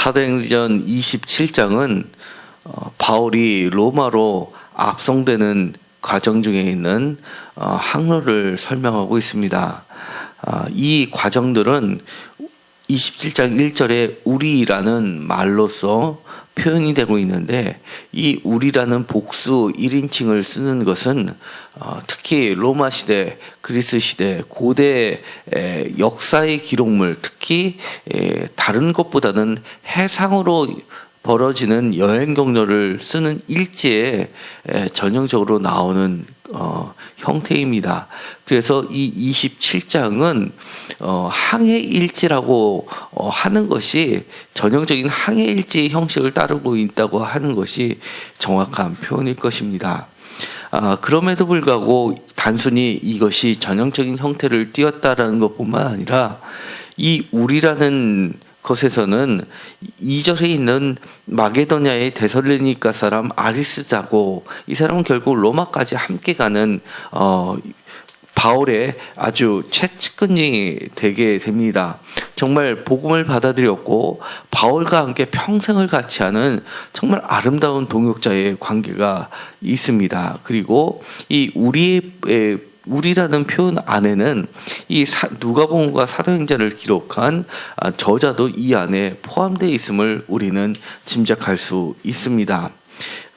사도행전 27장은 바울이 로마로 압송되는 과정 중에 있는 항로를 설명하고 있습니다. 이 과정들은 27장 1절에 우리라는 말로서 표현이 되고 있는데, 이 우리라는 복수 1인칭을 쓰는 것은 특히 로마 시대, 그리스 시대, 고대 역사의 기록물, 특히 다른 것보다는 해상으로 벌어지는 여행 경로를 쓰는 일지에 전형적으로 나오는 형태입니다. 그래서 이 27장은 항해 일지라고 하는 것이, 전형적인 항해 일지의 형식을 따르고 있다고 하는 것이 정확한 표현일 것입니다. 그럼에도 불구하고 단순히 이것이 전형적인 형태를 띄었다라는 것뿐만 아니라, 이 우리라는 것에서는 2절에 있는 마게도냐의 데살로니가 사람 아리스다고, 이 사람은 결국 로마까지 함께 가는 바울의 아주 최측근이 되게 됩니다. 정말 복음을 받아들였고 바울과 함께 평생을 같이 하는 정말 아름다운 동역자의 관계가 있습니다. 그리고 이 우리라는 표현 안에는 이 누가복음과 사도행전을 기록한 저자도 이 안에 포함되어 있음을 우리는 짐작할 수 있습니다.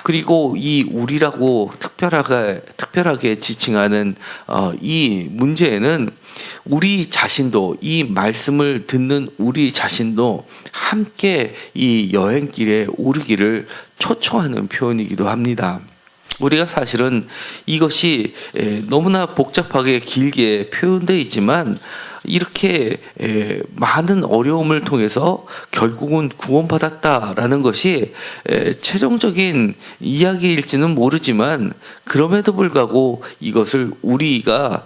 그리고 이 우리라고 특별하게 지칭하는 이 문제에는 우리 자신도, 이 말씀을 듣는 우리 자신도 함께 이 여행길에 오르기를 초청하는 표현이기도 합니다. 우리가 사실은 이것이 너무나 복잡하게 길게 표현되어 있지만, 이렇게 많은 어려움을 통해서 결국은 구원받았다라는 것이 최종적인 이야기일지는 모르지만, 그럼에도 불구하고 이것을 우리가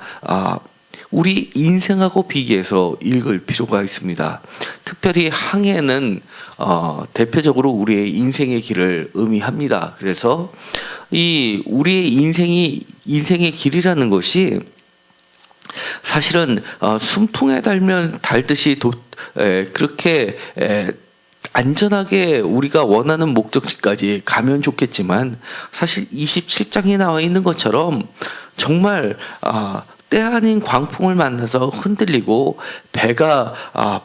우리 인생하고 비교해서 읽을 필요가 있습니다. 특별히 항해는 대표적으로 우리의 인생의 길을 의미합니다. 그래서 이 우리의 인생의 길이라는 것이 사실은 순풍에 달듯이 그렇게 안전하게 우리가 원하는 목적지까지 가면 좋겠지만, 사실 27장에 나와 있는 것처럼 정말 때 아닌 광풍을 만나서 흔들리고 배가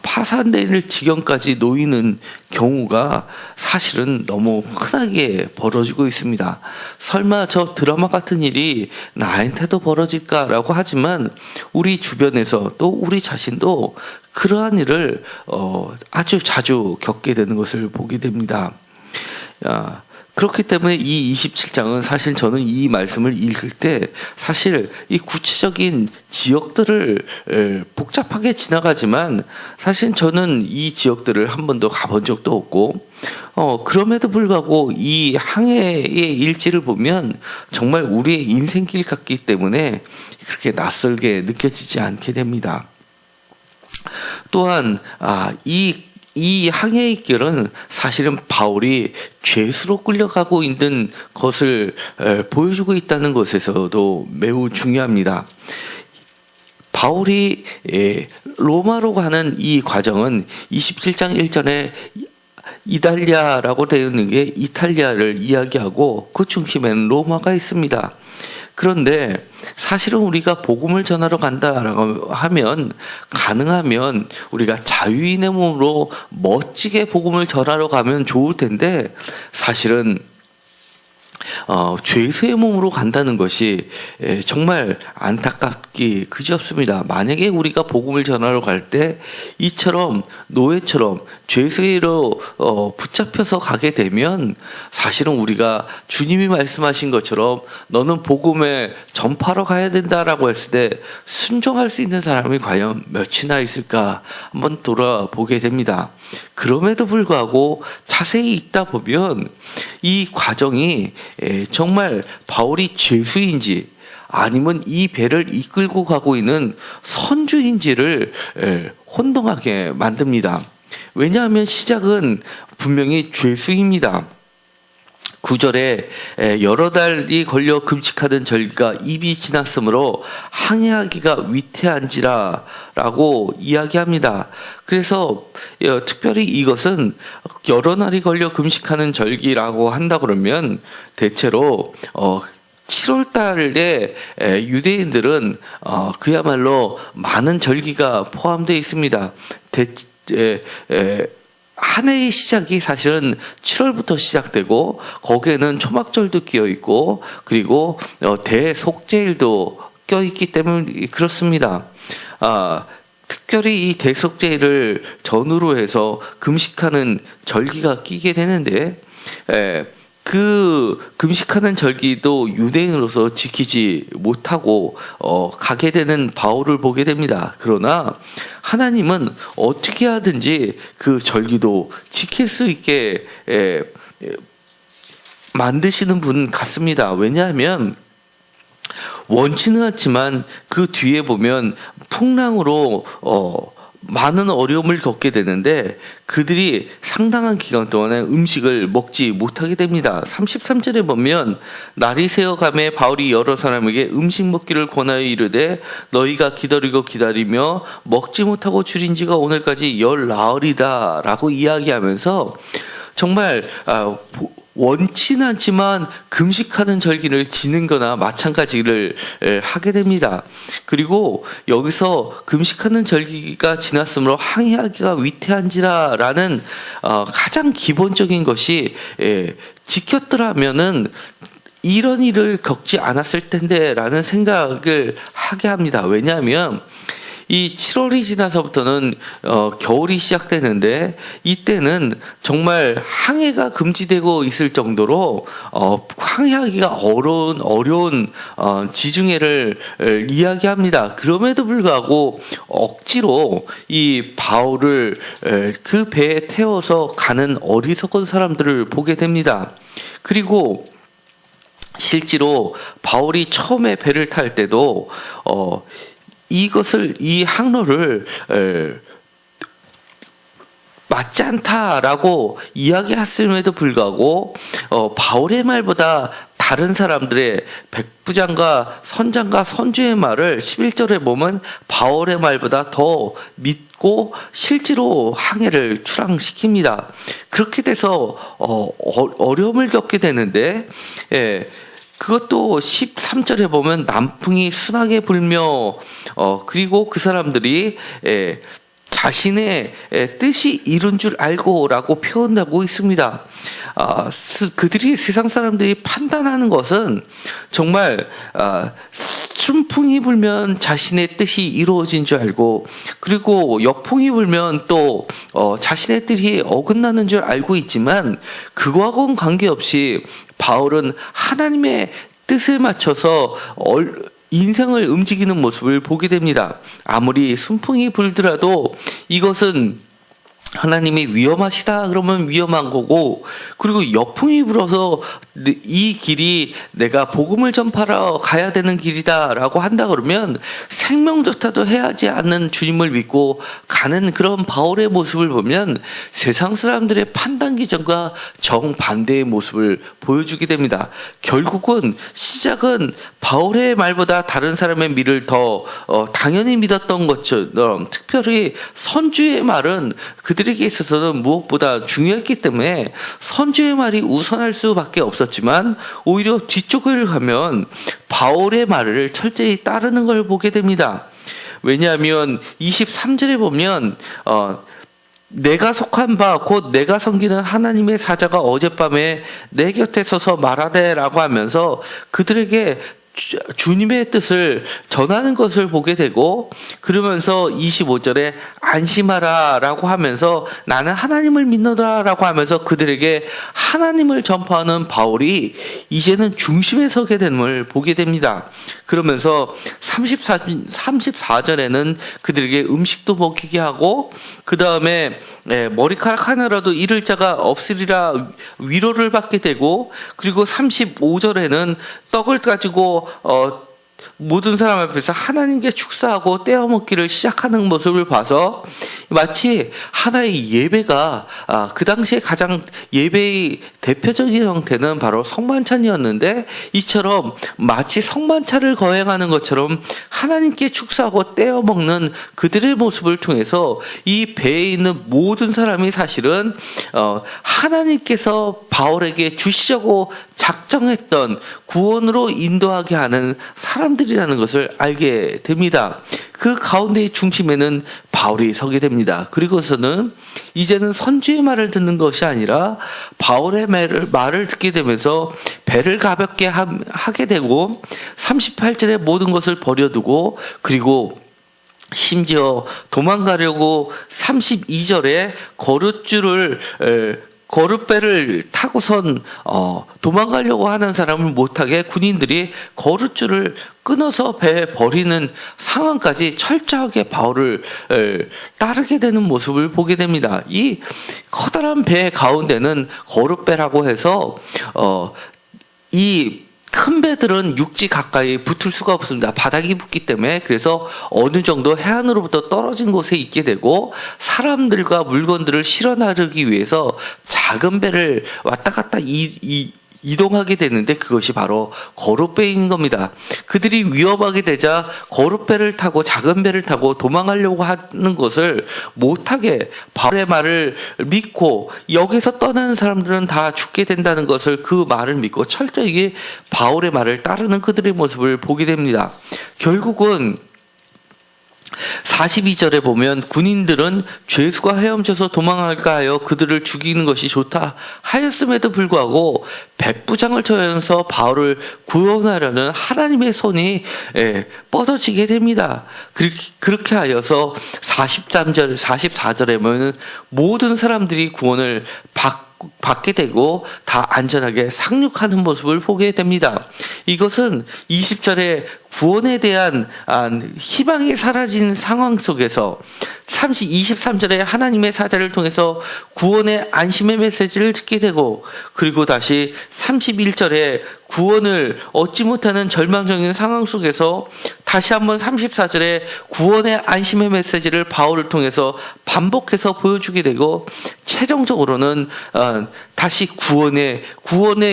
파산될 지경까지 놓이는 경우가 사실은 너무 흔하게 벌어지고 있습니다. 설마 저 드라마 같은 일이 나한테도 벌어질까라고 하지만, 우리 주변에서 또 우리 자신도 그러한 일을 아주 자주 겪게 되는 것을 보게 됩니다. 그렇기 때문에 이 27장은 사실 저는 이 말씀을 읽을 때 사실 이 구체적인 지역들을 복잡하게 지나가지만, 사실 저는 이 지역들을 한 번도 가본 적도 없고, 그럼에도 불구하고 이 항해의 일지를 보면 정말 우리의 인생길 같기 때문에 그렇게 낯설게 느껴지지 않게 됩니다. 또한 이 항해의 길은 사실은 바울이 죄수로 끌려가고 있는 것을 보여주고 있다는 것에서도 매우 중요합니다. 바울이 로마로 가는 이 과정은 27장 1절에 이달리아라고 되어 있는 게 이탈리아를 이야기하고, 그 중심에는 로마가 있습니다. 그런데 사실은 우리가 복음을 전하러 간다라고 하면, 가능하면 우리가 자유인의 몸으로 멋지게 복음을 전하러 가면 좋을 텐데, 사실은 죄수의 몸으로 간다는 것이 정말 안타깝기 그지없습니다. 만약에 우리가 복음을 전하러 갈 때 이처럼 노예처럼 죄수로 붙잡혀서 가게 되면, 사실은 우리가 주님이 말씀하신 것처럼 너는 복음에 전파로 가야 된다라고 했을 때 순종할 수 있는 사람이 과연 몇이나 있을까 한번 돌아보게 됩니다. 그럼에도 불구하고 자세히 읽다 보면 이 과정이 정말 바울이 죄수인지 아니면 이 배를 이끌고 가고 있는 선주인지를 혼동하게 만듭니다. 왜냐하면 시작은 분명히 죄수입니다. 구절에 여러 달이 걸려 금식하던 절기가 입이 지났으므로 항해하기가 위태한지라라고 이야기합니다. 그래서 특별히 이것은 여러 날이 걸려 금식하는 절기라고 한다 그러면 대체로 7월 달에 유대인들은 그야말로 많은 절기가 포함되어 있습니다. 한 해의 시작이 사실은 7월부터 시작되고 거기에는 초막절도 끼어 있고 그리고 대속죄일도 껴 있기 때문에 그렇습니다. 특별히 이 대속죄일을 전후로 해서 금식하는 절기가 끼게 되는데 그 금식하는 절기도 유대인으로서 지키지 못하고 가게 되는 바울을 보게 됩니다. 그러나 하나님은 어떻게 하든지 그 절기도 지킬 수 있게 만드시는 분 같습니다. 왜냐하면 원치는 않지만 그 뒤에 보면 풍랑으로 많은 어려움을 겪게 되는데 그들이 상당한 기간 동안에 음식을 먹지 못하게 됩니다. 33절에 보면 날이 새어가매 바울이 여러 사람에게 음식 먹기를 권하여 이르되 너희가 기다리며 먹지 못하고 줄인 지가 오늘까지 열 나흘이다 라고 이야기하면서 정말 원치는 않지만 금식하는 절기를 지는 거나 마찬가지를 하게 됩니다. 그리고 여기서 금식하는 절기가 지났으므로 항해하기가 위태한지라라는 가장 기본적인 것이 지켰더라면은 이런 일을 겪지 않았을 텐데 라는 생각을 하게 합니다. 왜냐하면 이 7월이 지나서부터는 겨울이 시작되는데 이때는 정말 항해가 금지되고 있을 정도로 항해하기가 어려운 지중해를 이야기합니다. 그럼에도 불구하고 억지로 이 바울을 그 배에 태워서 가는 어리석은 사람들을 보게 됩니다. 그리고 실제로 바울이 처음에 배를 탈 때도 이 항로를 맞지 않다라고 이야기했음에도 불구하고 바울의 말보다 다른 사람들의 백부장과 선장과 선주의 말을 11절에 보면 바울의 말보다 더 믿고 실제로 항해를 출항시킵니다. 그렇게 돼서 어려움을 겪게 되는데 그것도 13절에 보면 남풍이 순하게 불며 그리고 그 사람들이 자신의 뜻이 이룬 줄 알고라고 표현하고 있습니다. 그들이 세상 사람들이 판단하는 것은 정말 순풍이 불면 자신의 뜻이 이루어진 줄 알고 그리고 역풍이 불면 또 자신의 뜻이 어긋나는 줄 알고 있지만 그거하고는 관계없이 바울은 하나님의 뜻을 맞춰서 인생을 움직이는 모습을 보게 됩니다. 아무리 순풍이 불더라도 이것은 하나님이 위험하시다 그러면 위험한 거고 그리고 역풍이 불어서 이 길이 내가 복음을 전파하러 가야 되는 길이다라고 한다 그러면 생명조차도 해하지 않는 주님을 믿고 가는 그런 바울의 모습을 보면 세상 사람들의 판단 기준과 정반대의 모습을 보여주게 됩니다. 결국은 시작은 바울의 말보다 다른 사람의 말을 더 당연히 믿었던 것처럼 특별히 선주의 말은 그들에게 있어서는 무엇보다 중요했기 때문에 선주의 말이 우선할 수밖에 없었지만 오히려 뒤쪽을 가면 바울의 말을 철저히 따르는 걸 보게 됩니다. 왜냐하면 23절에 보면 내가 속한 바 곧 내가 섬기는 하나님의 사자가 어젯밤에 내 곁에 서서 말하되라고 하면서 그들에게 주님의 뜻을 전하는 것을 보게 되고 그러면서 25절에 안심하라 라고 하면서 나는 하나님을 믿노라라고 하면서 그들에게 하나님을 전파하는 바울이 이제는 중심에 서게 됨을 보게 됩니다. 그러면서 34절에는 그들에게 음식도 먹이게 하고 그 다음에 머리카락 하나라도 잃을 자가 없으리라 위로를 받게 되고 그리고 35절에는 떡을 가지고 모든 사람 앞에서 하나님께 축사하고 떼어 먹기를 시작하는 모습을 봐서 마치 하나의 예배가 그 당시에 가장 예배의 대표적인 형태는 바로 성만찬이었는데, 이처럼 마치 성만찬을 거행하는 것처럼 하나님께 축사하고 떼어 먹는 그들의 모습을 통해서 이 배에 있는 모든 사람이 사실은 하나님께서 바울에게 주시자고 작정했던 구원으로 인도하게 하는 사람들이라는 것을 알게 됩니다. 그 가운데의 중심에는 바울이 서게 됩니다. 그리고서는 이제는 선주의 말을 듣는 것이 아니라 바울의 말을 듣게 되면서 배를 가볍게 하게 되고, 38절에 모든 것을 버려두고, 그리고 심지어 도망가려고 32절에 거룻배를 타고선 도망가려고 하는 사람을 못하게 군인들이 거룻줄을 끊어서 배에 버리는 상황까지 철저하게 바울을 따르게 되는 모습을 보게 됩니다. 이 커다란 배 가운데는 거룻배라고 해서 이 큰 배들은 육지 가까이 붙을 수가 없습니다. 바닥이 붙기 때문에. 그래서 어느 정도 해안으로부터 떨어진 곳에 있게 되고, 사람들과 물건들을 실어 나르기 위해서 작은 배를 왔다 갔다 이동하게 되는데, 그것이 바로 거룻배인 겁니다. 그들이 위험하게 되자 거룻배를 타고, 작은 배를 타고 도망가려고 하는 것을 못하게 바울의 말을 믿고, 여기서 떠나는 사람들은 다 죽게 된다는 것을, 그 말을 믿고 철저히 바울의 말을 따르는 그들의 모습을 보게 됩니다. 결국은 42절에 보면 군인들은 죄수가 헤엄쳐서 도망할까 하여 그들을 죽이는 것이 좋다 하였음에도 불구하고 백부장을 쳐서 바울을 구원하려는 하나님의 손이 뻗어지게 됩니다. 그렇게 하여서 44절에 보면 모든 사람들이 구원을 받게 되고 다 안전하게 상륙하는 모습을 보게 됩니다. 이것은 20절에 구원에 대한 희망이 사라진 상황 속에서 23절에 하나님의 사자를 통해서 구원의 안심의 메시지를 듣게 되고, 그리고 다시 31절에 구원을 얻지 못하는 절망적인 상황 속에서 다시 한번 34절에 구원의 안심의 메시지를 바울을 통해서 반복해서 보여주게 되고, 최종적으로는 다시 구원에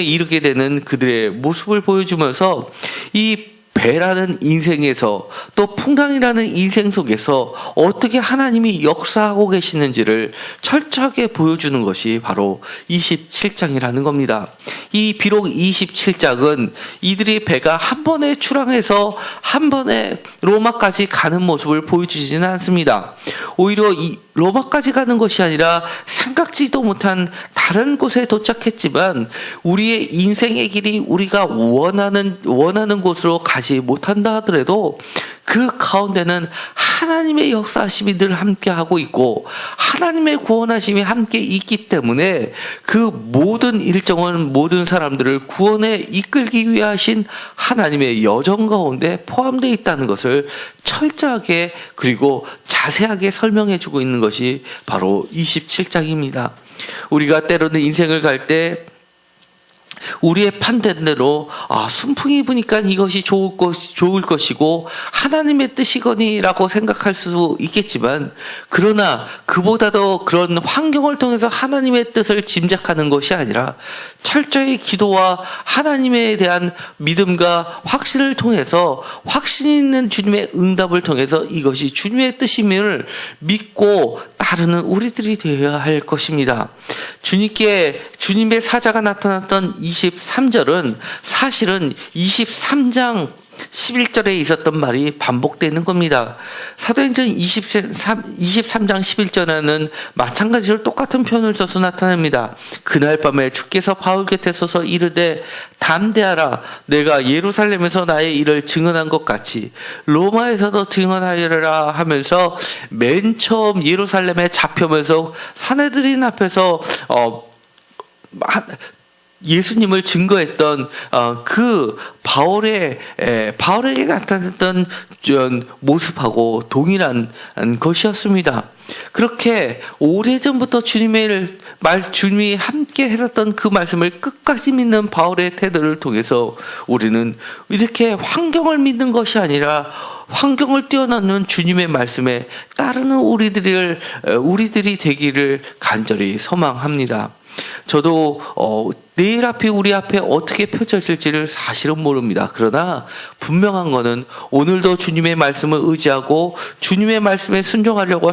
이르게 되는 그들의 모습을 보여주면서 이 배라는 인생에서, 또 풍랑이라는 인생 속에서 어떻게 하나님이 역사하고 계시는지를 철저하게 보여주는 것이 바로 27장이라는 겁니다. 이 비록 27장은 이들의 배가 한 번에 출항해서 한 번에 로마까지 가는 모습을 보여주지는 않습니다. 오히려 이 로마까지 가는 것이 아니라 생각지도 못한 다른 곳에 도착했지만, 우리의 인생의 길이 우리가 원하는 곳으로 가지 못한다 하더라도 그 가운데는 하나님의 역사하심이 늘 함께하고 있고 하나님의 구원하심이 함께 있기 때문에, 그 모든 일정은 모든 사람들을 구원에 이끌기 위해 하신 하나님의 여정 가운데 포함되어 있다는 것을 철저하게 그리고 자세하게 설명해 주고 있는 것이 바로 27장입니다. 우리가 때로는 인생을 갈 때 우리의 판단대로 순풍이 부니까 이것이 좋을 것이고 하나님의 뜻이거니라고 생각할 수 있겠지만, 그러나 그보다도 그런 환경을 통해서 하나님의 뜻을 짐작하는 것이 아니라 철저히 기도와 하나님에 대한 믿음과 확신을 통해서, 확신 있는 주님의 응답을 통해서 이것이 주님의 뜻임을 믿고 따르는 우리들이 되어야 할 것입니다. 주님의 사자가 나타났던 23절은 사실은 23장 11절에 있었던 말이 반복되는 겁니다. 사도행전 23장 11절에는 마찬가지로 똑같은 표현을 써서 나타냅니다. 그날 밤에 주께서 바울 곁에 서서 이르되 담대하라, 내가 예루살렘에서 나의 일을 증언한 것 같이 로마에서도 증언하여라 하면서, 맨 처음 예루살렘에 잡혀면서 사내들인 앞에서 예수님을 증거했던 그 바울에게 나타났던 모습하고 동일한 것이었습니다. 그렇게 오래전부터 주님이 함께 했었던 그 말씀을 끝까지 믿는 바울의 태도를 통해서 우리는 이렇게 환경을 믿는 것이 아니라 환경을 뛰어넘는 주님의 말씀에 따르는 우리들이 되기를 간절히 소망합니다. 저도 내일 앞이 우리 앞에 어떻게 펼쳐질지를 사실은 모릅니다. 그러나 분명한 것은 오늘도 주님의 말씀을 의지하고 주님의 말씀에 순종하려고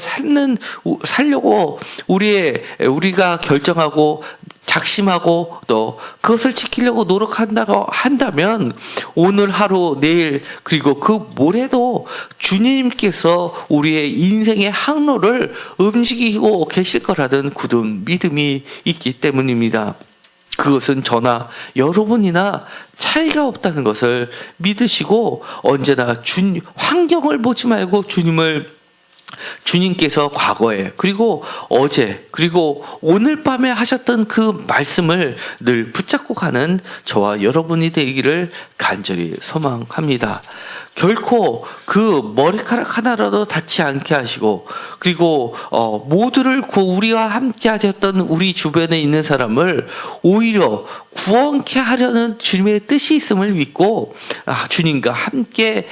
살려고 우리가 결정하고 작심하고 또 그것을 지키려고 노력한다고 한다면 오늘 하루 내일 그리고 그 모레도 주님께서 우리의 인생의 항로를 움직이고 계실 거라는 굳은 믿음이 있기 때문입니다. 그것은 저나 여러분이나 차이가 없다는 것을 믿으시고 언제나 환경을 보지 말고 주님께서 과거에 그리고 어제 그리고 오늘 밤에 하셨던 그 말씀을 늘 붙잡고 가는 저와 여러분이 되기를 간절히 소망합니다. 결코 그 머리카락 하나라도 닿지 않게 하시고 그리고 모두를 우리와 함께 하셨던 우리 주변에 있는 사람을 오히려 구원케 하려는 주님의 뜻이 있음을 믿고 주님과 함께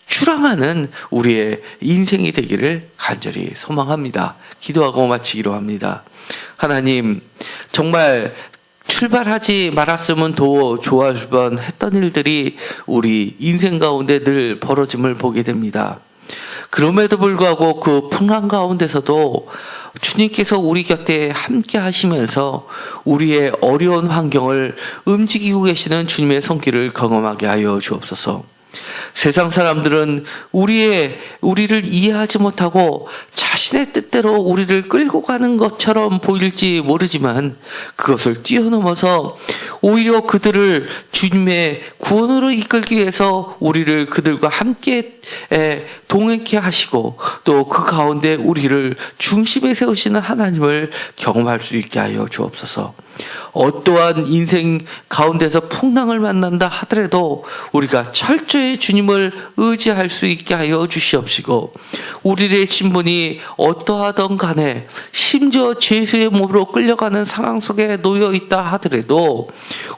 출항하는 우리의 인생이 되기를 간절히 소망합니다. 기도하고 마치기로 합니다. 하나님, 정말 출발하지 말았으면 더 좋았을 뻔했던 일들이 우리 인생 가운데 늘 벌어짐을 보게 됩니다. 그럼에도 불구하고 그 풍랑 가운데서도 주님께서 우리 곁에 함께 하시면서 우리의 어려운 환경을 움직이고 계시는 주님의 손길을 경험하게 하여 주옵소서. 세상 사람들은 우리를 이해하지 못하고 자신의 뜻대로 우리를 끌고 가는 것처럼 보일지 모르지만 그것을 뛰어넘어서 오히려 그들을 주님의 구원으로 이끌기 위해서 우리를 그들과 함께 동행케 하시고 또 그 가운데 우리를 중심에 세우시는 하나님을 경험할 수 있게 하여 주옵소서. 어떠한 인생 가운데서 풍랑을 만난다 하더라도 우리가 철저히 주님을 의지할 수 있게 하여 주시옵시고 우리의 신분이 어떠하던 간에 심지어 죄수의 몸으로 끌려가는 상황 속에 놓여 있다 하더라도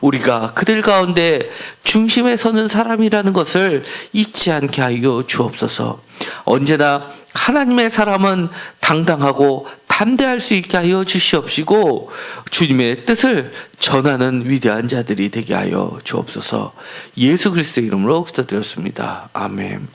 우리가 그들 가운데 중심에 서는 사람이라는 것을 잊지 않게 하여 주옵소서. 언제나 하나님의 사람은 당당하고 담대할 수 있게 하여 주시옵시고 주님의 뜻을 전하는 위대한 자들이 되게 하여 주옵소서. 예수 그리스도의 이름으로 기도드렸습니다. 아멘.